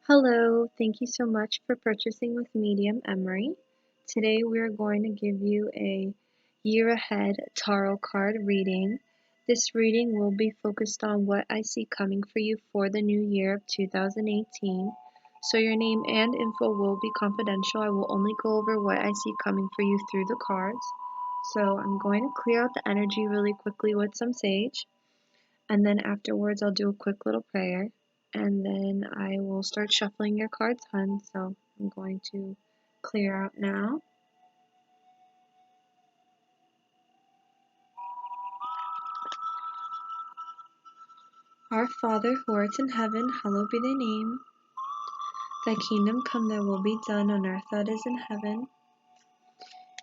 Hello, thank you so much for purchasing with Medium Emary. Today we are going to give you a year ahead tarot card reading. This reading will be focused on what I see coming for you for the new year of 2018. So your name and info will be confidential. I will only go over what I see coming for you through the cards. So I'm going to clear out the energy really quickly with some sage. And then afterwards, I'll do a quick little prayer. And then I will start shuffling your cards, hun. So I'm going to clear out now. Our Father, who art in heaven, hallowed be thy name. Thy kingdom come, thy will be done on earth as it is in heaven.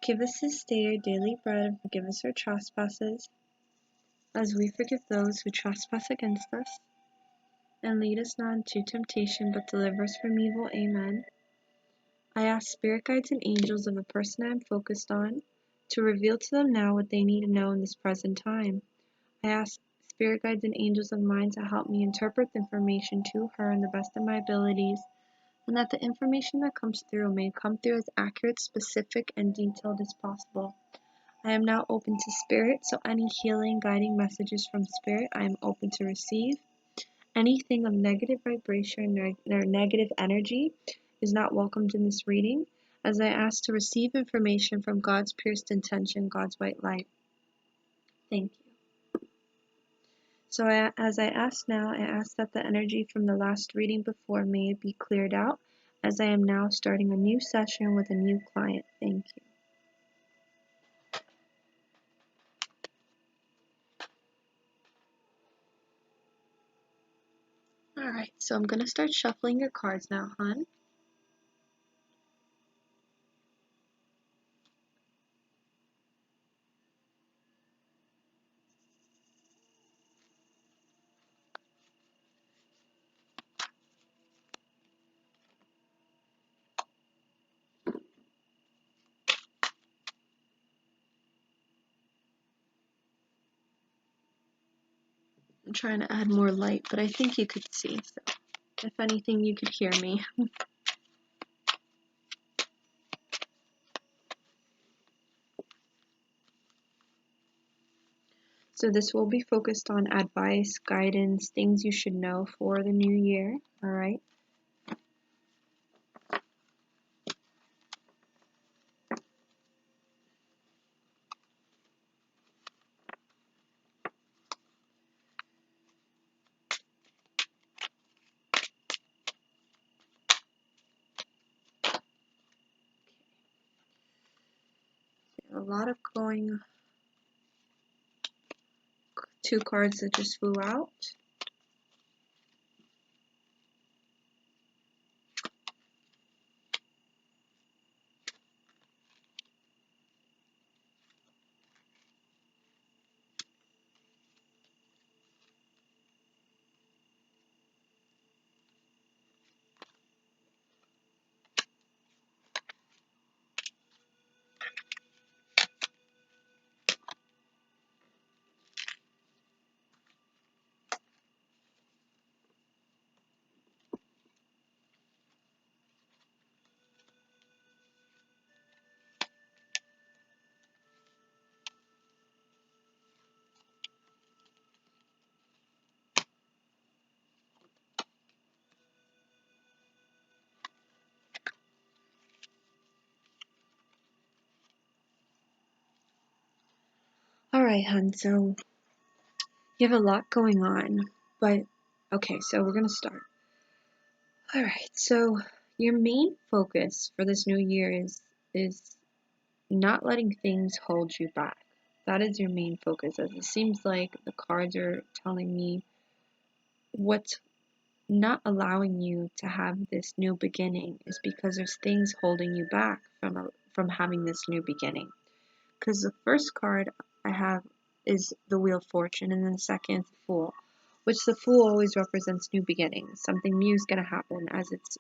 Give us this day our daily bread, and forgive us our trespasses, as we forgive those who trespass against us. And lead us not into temptation, but deliver us from evil. Amen. I ask spirit guides and angels of the person I am focused on to reveal to them now what they need to know in this present time. I ask spirit guides and angels of mine to help me interpret the information to her in the best of my abilities, and that the information that comes through may come through as accurate, specific, and detailed as possible. I am now open to spirit, so any healing, guiding messages from spirit I am open to receive. Anything of negative vibration or negative energy is not welcomed in this reading, as I ask to receive information from God's pierced intention, God's white light. Thank you. So as I ask now, I ask that the energy from the last reading before may be cleared out, as I am now starting a new session with a new client. Thank you. Alright, so I'm going to start shuffling your cards now, hon. I'm trying to add more light, but I think you could see, so if anything, you could hear me. So this will be focused on advice, guidance, things you should know for the new year, all right? A lot of going, two cards that just flew out. All right, hun, so you have a lot going on, but okay, so we're gonna start. All right, so your main focus for this new year is not letting things hold you back. That is your main focus, as it seems like the cards are telling me what's not allowing you to have this new beginning is because there's things holding you back from having this new beginning. Because the first card I have is the Wheel of Fortune, and then the second is the Fool, which the Fool always represents new beginnings. Something new is going to happen, as it's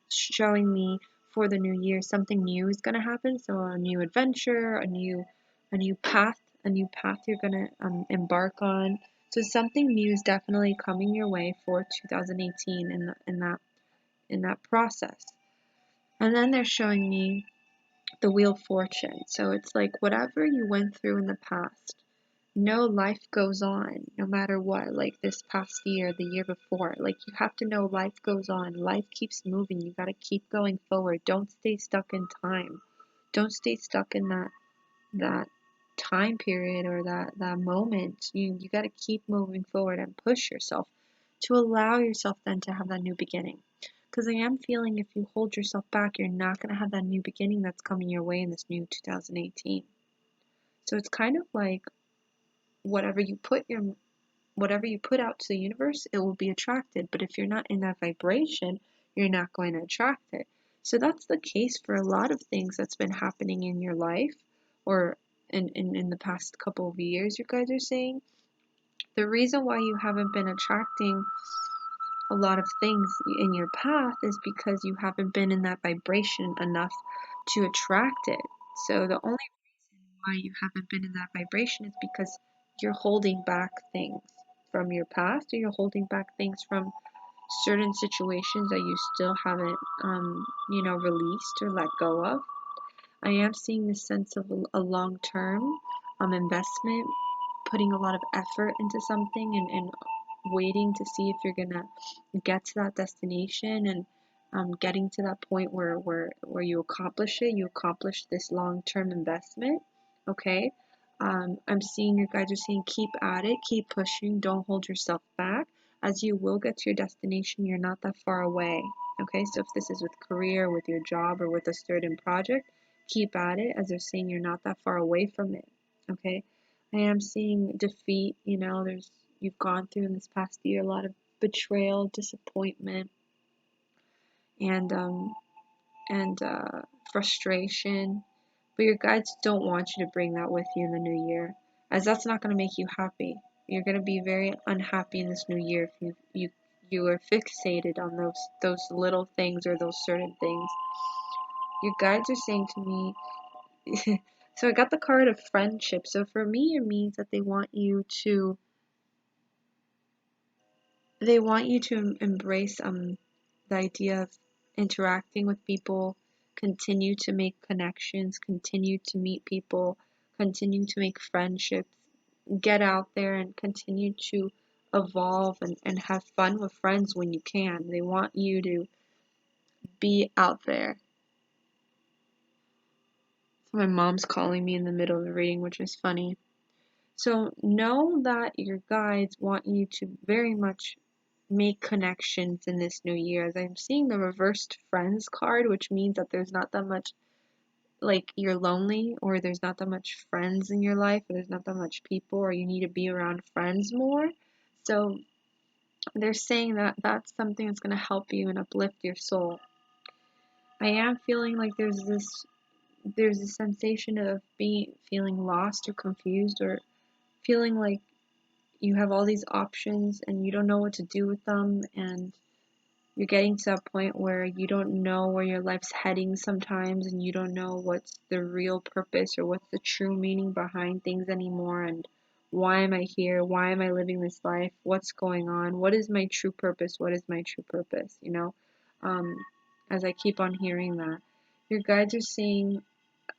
showing me for the new year. Something new is going to happen, so a new adventure, a new path, you're going to embark on. So something new is definitely coming your way for 2018 in in that process. And then they're showing me the Wheel of Fortune. So it's like whatever you went through in the past, know life goes on no matter what. Like this past year, the year before, like you have to know life goes on. Life keeps moving. You got to keep going forward. Don't stay stuck in time. Don't stay stuck in that time period or that moment. You got to keep moving forward and push yourself to allow yourself then to have that new beginning. Because I am feeling if you hold yourself back, you're not going to have that new beginning that's coming your way in this new 2018. So it's kind of like whatever you put out to the universe, it will be attracted. But if you're not in that vibration, you're not going to attract it. So that's the case for a lot of things that's been happening in your life or in the past couple of years, you guys are saying. The reason why you haven't been attracting a lot of things in your path is because you haven't been in that vibration enough to attract it. So the only why you haven't been in that vibration is because you're holding back things from your past, or you're holding back things from certain situations that you still haven't, released or let go of. I am seeing this sense of a long-term investment, putting a lot of effort into something and waiting to see if you're gonna get to that destination and getting to that point where you accomplish it. You accomplish this long-term investment. Okay. I'm seeing you guys are saying keep at it, keep pushing, don't hold yourself back, as you will get to your destination. You're not that far away. Okay, so if this is with career, with your job, or with a certain project, keep at it, as they're saying you're not that far away from it. Okay, I am seeing defeat. You've gone through in this past year a lot of betrayal, disappointment, and frustration. But your guides don't want you to bring that with you in the new year, as that's not going to make you happy. You're going to be very unhappy in this new year if you are fixated on those little things or those certain things. Your guides are saying to me, so I got the card of friendship. So for me, it means that they want you to embrace the idea of interacting with people, continue to make connections, continue to meet people, continue to make friendships, get out there and continue to evolve and have fun with friends when you can. They want you to be out there. So my mom's calling me in the middle of the reading, which is funny. So know that your guides want you to very much make connections in this new year. As I'm seeing the reversed friends card, which means that there's not that much, like you're lonely, or there's not that much friends in your life, or there's not that much people, or you need to be around friends more. So they're saying that that's something that's going to help you and uplift your soul. I am feeling like there's a sensation of feeling lost or confused, or feeling like you have all these options and you don't know what to do with them, and you're getting to that point where you don't know where your life's heading sometimes, and you don't know what's the real purpose or what's the true meaning behind things anymore, and why am I here? Why am I living this life? What's going on? What is my true purpose? What is my true purpose? Um, as I keep on hearing that. Your guides are saying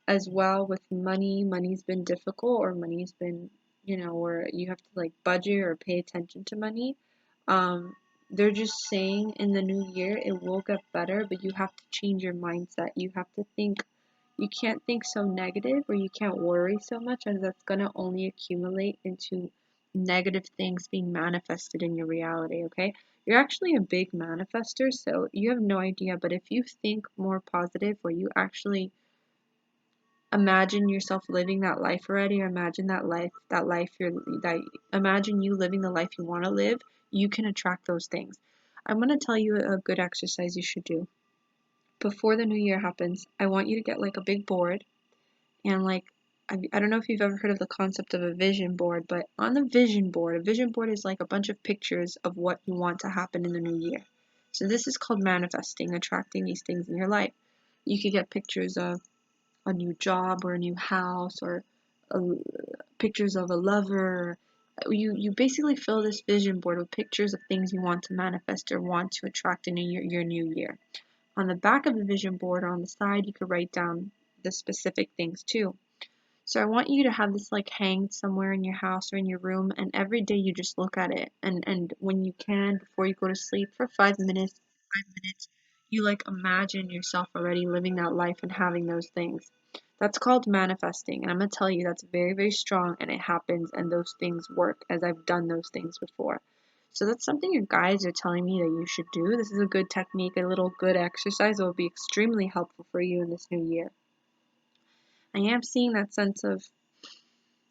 as well with money's been difficult, or money's been, where you have to like budget or pay attention to money. They're just saying in the new year it will get better, but you have to change your mindset. You have to think, you can't think so negative, or you can't worry so much, as that's going to only accumulate into negative things being manifested in your reality, okay? You're actually a big manifester, so you have no idea, but if you think more positive, or you actually imagine yourself living that life already, or imagine imagine you living the life you want to live, you can attract those things. I'm going to tell you a good exercise you should do. Before the new year happens, I want you to get like a big board, and like, I don't know if you've ever heard of the concept of a vision board, but on the vision board, a vision board is like a bunch of pictures of what you want to happen in the new year. So this is called manifesting, attracting these things in your life. You could get pictures of a new job, or a new house, or pictures of a lover, you basically fill this vision board with pictures of things you want to manifest or want to attract in your new year. On the back of the vision board or on the side, you could write down the specific things too. So I want you to have this like hanged somewhere in your house or in your room, and every day you just look at it, and when you can, before you go to sleep, for 5 minutes, you like imagine yourself already living that life and having those things. That's called manifesting, and I'm gonna tell you that's very, very strong, and it happens, and those things work, as I've done those things before. So that's something your guides are telling me that you should do. This is a good technique, a little good exercise that will be extremely helpful for you in this new year. I am seeing that sense of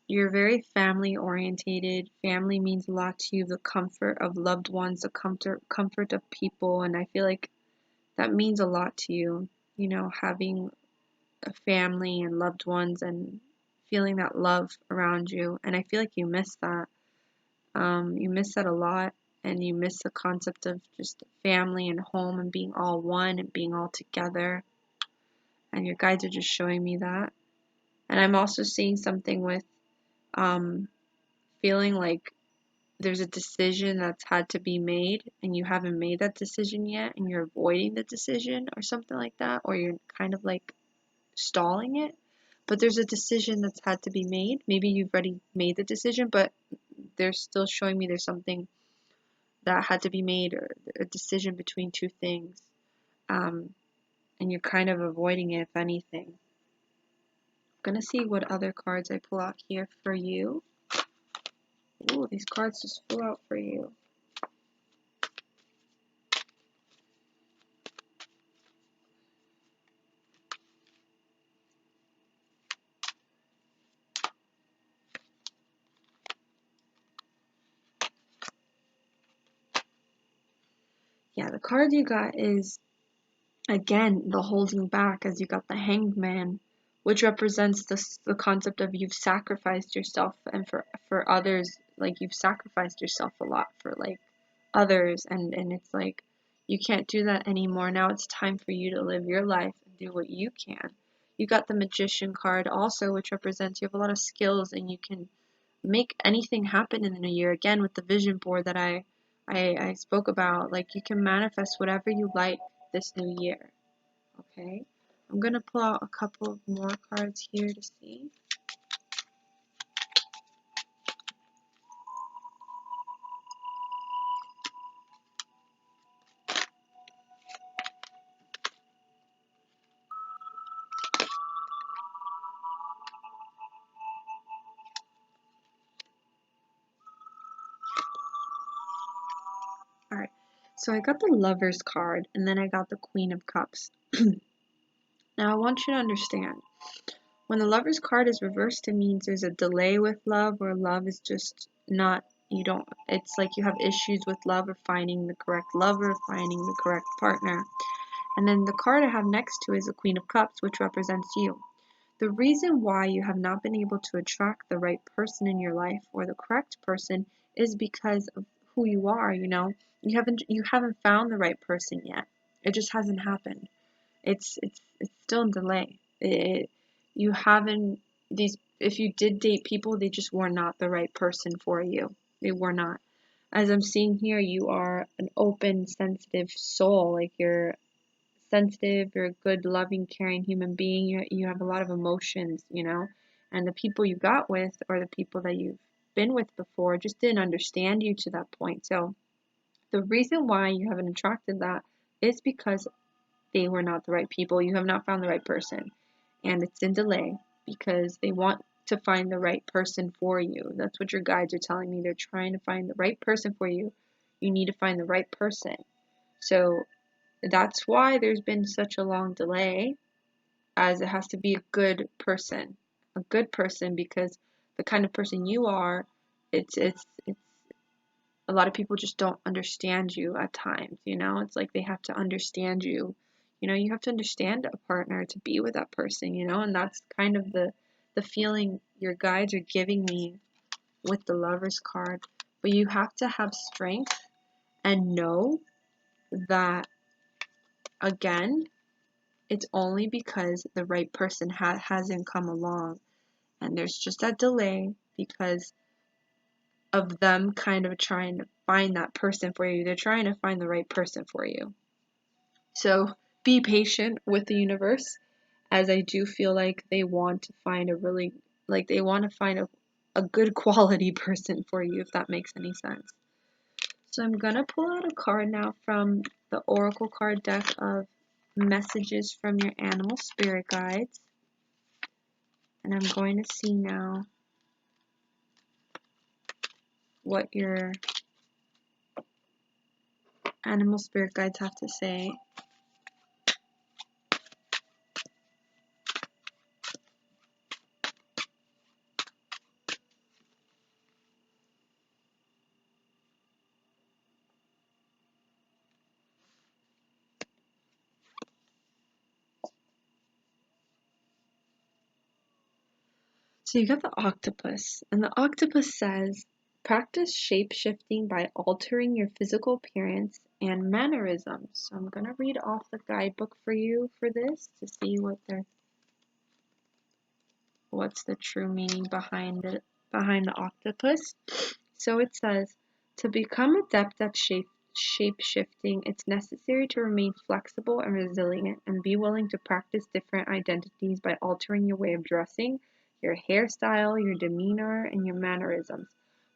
you're very family orientated. Family means a lot to you, the comfort of loved ones, the comfort of people, and I feel like that means a lot to you, having a family and loved ones and feeling that love around you. And I feel like you miss that. You miss that a lot, and you miss the concept of just family and home and being all one and being all together. And your guides are just showing me that. And I'm also seeing something with um, feeling like there's a decision that's had to be made and you haven't made that decision yet and you're avoiding the decision or something like that, or you're kind of like stalling it. But there's a decision that's had to be made. Maybe you've already made the decision, but they're still showing me there's something that had to be made, or a decision between two things. Um, and you're kind of avoiding it, if anything. I'm gonna see what other cards I pull out here for you. Ooh, these cards just flew out for you. Yeah, the card you got is, again, the holding back, as you got the Hanged Man, which represents the concept of you've sacrificed yourself, and for others, like you've sacrificed yourself a lot for like others, and it's like you can't do that anymore. Now it's time for you to live your life and do what you can. You got the Magician card also, which represents you have a lot of skills and you can make anything happen in the new year. Again, with the vision board that I spoke about, like you can manifest whatever you like this new year. Okay, I'm gonna pull out a couple of more cards here to see. Alright, so I got the Lover's card and then I got the Queen of Cups. Now I want you to understand, when the Lover's card is reversed, it means there's a delay with love, or love is just not, it's like you have issues with love, or finding the correct lover, finding the correct partner. And then the card I have next to is the Queen of Cups, which represents you. The reason why you have not been able to attract the right person in your life, or the correct person, is because of who you are, You haven't found the right person yet. It just hasn't happened. It's still in delay. You haven't these If you did date people, they just were not the right person for you. They were not. As I'm seeing here, you are an open, sensitive soul. Like you're sensitive, you're a good, loving, caring human being. You have a lot of emotions. And the people you got with, or the people that you've been with before, just didn't understand you to that point. So the reason why you haven't attracted that is because they were not the right people. You have not found the right person. And it's in delay because they want to find the right person for you. That's what your guides are telling me. They're trying to find the right person for you. You need to find the right person. So that's why there's been such a long delay, as it has to be a good person. A good person, because the kind of person you are, it's a lot of people just don't understand you at times. It's like they have to understand you. You have to understand a partner to be with that person. And that's kind of the feeling your guides are giving me with the Lover's card. But you have to have strength and know that, again, it's only because the right person hasn't come along. And there's just that delay because of them kind of trying to find that person for you. They're trying to find the right person for you. So be patient with the universe, as I do feel like they want to find a good quality person for you, if that makes any sense. So I'm gonna pull out a card now from the Oracle card deck of messages from your animal spirit guides. And I'm going to see now what your animal spirit guides have to say. So you got the octopus, and the octopus says, practice shape-shifting by altering your physical appearance and mannerisms. So I'm going to read off the guidebook for you for this to see what's the true meaning behind the octopus. So it says, to become adept at shape-shifting, it's necessary to remain flexible and resilient and be willing to practice different identities by altering your way of dressing, your hairstyle, your demeanor, and your mannerisms.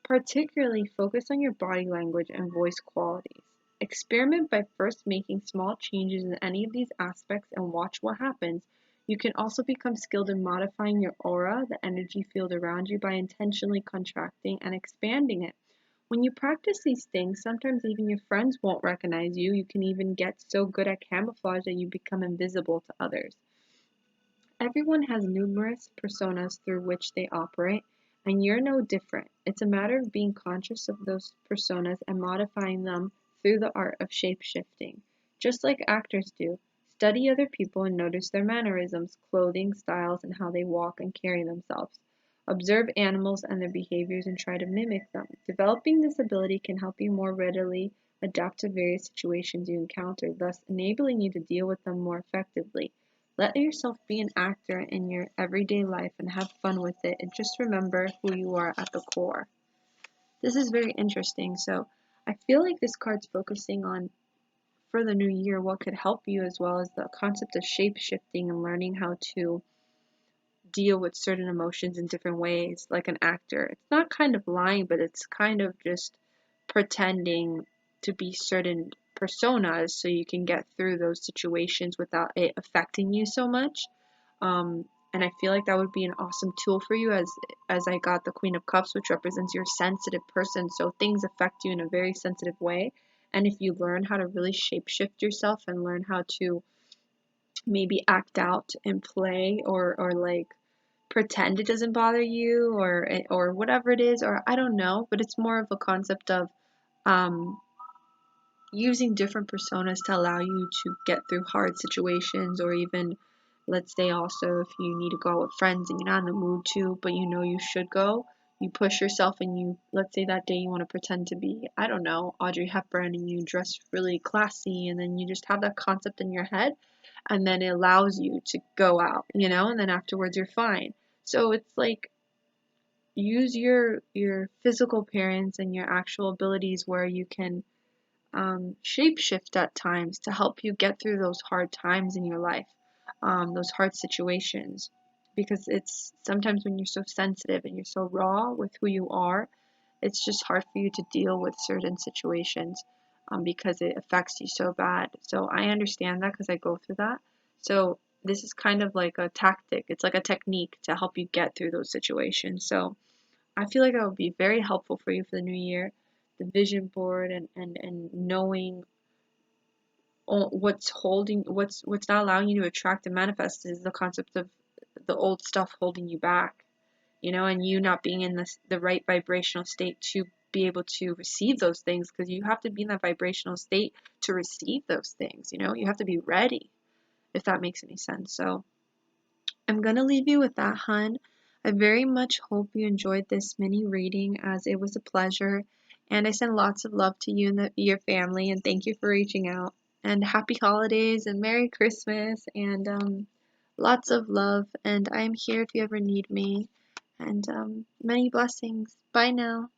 Particularly focus on your body language and voice qualities. Experiment by first making small changes in any of these aspects and watch what happens. You can also become skilled in modifying your aura, the energy field around you, by intentionally contracting and expanding it. When you practice these things, sometimes even your friends won't recognize you. You can even get so good at camouflage that you become invisible to others. Everyone has numerous personas through which they operate, and you're no different. It's a matter of being conscious of those personas and modifying them through the art of shape-shifting. Just like actors do, study other people and notice their mannerisms, clothing, styles, and how they walk and carry themselves. Observe animals and their behaviors and try to mimic them. Developing this ability can help you more readily adapt to various situations you encounter, thus enabling you to deal with them more effectively. Let yourself be an actor in your everyday life and have fun with it, and just remember who you are at the core. This is very interesting. So I feel like this card's focusing on, for the new year, what could help you, as well as the concept of shape-shifting and learning how to deal with certain emotions in different ways, like an actor. It's not kind of lying, but it's kind of just pretending to be certain personas so you can get through those situations without it affecting you so much. And I feel like that would be an awesome tool for you, as I got the Queen of Cups, which represents your sensitive person. So things affect you in a very sensitive way. And if you learn how to really shapeshift yourself and learn how to maybe act out and play, or like pretend it doesn't bother you, or whatever it is, or I don't know, but it's more of a concept of um using different personas to allow you to get through hard situations, or even, let's say, also if you need to go out with friends and you're not in the mood to, but you know you should go, you push yourself and you, let's say that day you want to pretend to be, I don't know, Audrey Hepburn, and you dress really classy, and then you just have that concept in your head, and then it allows you to go out, and then afterwards you're fine. So it's like, use your physical appearance and your actual abilities where you can shapeshift at times to help you get through those hard times in your life, those hard situations. Because it's sometimes when you're so sensitive and you're so raw with who you are, it's just hard for you to deal with certain situations, because it affects you so bad. So I understand that because I go through that. So this is kind of like a tactic. It's like a technique to help you get through those situations. So I feel like that would be very helpful for you for the new year. The vision board, and knowing what's not allowing you to attract and manifest is the concept of the old stuff holding you back, and you not being in the right vibrational state to be able to receive those things, because you have to be in that vibrational state to receive those things. You have to be ready, if that makes any sense. So I'm going to leave you with that, hun. I very much hope you enjoyed this mini reading, as it was a pleasure. And I send lots of love to you and your family, and thank you for reaching out. And happy holidays and Merry Christmas, and lots of love. And I am here if you ever need me. And many blessings. Bye now.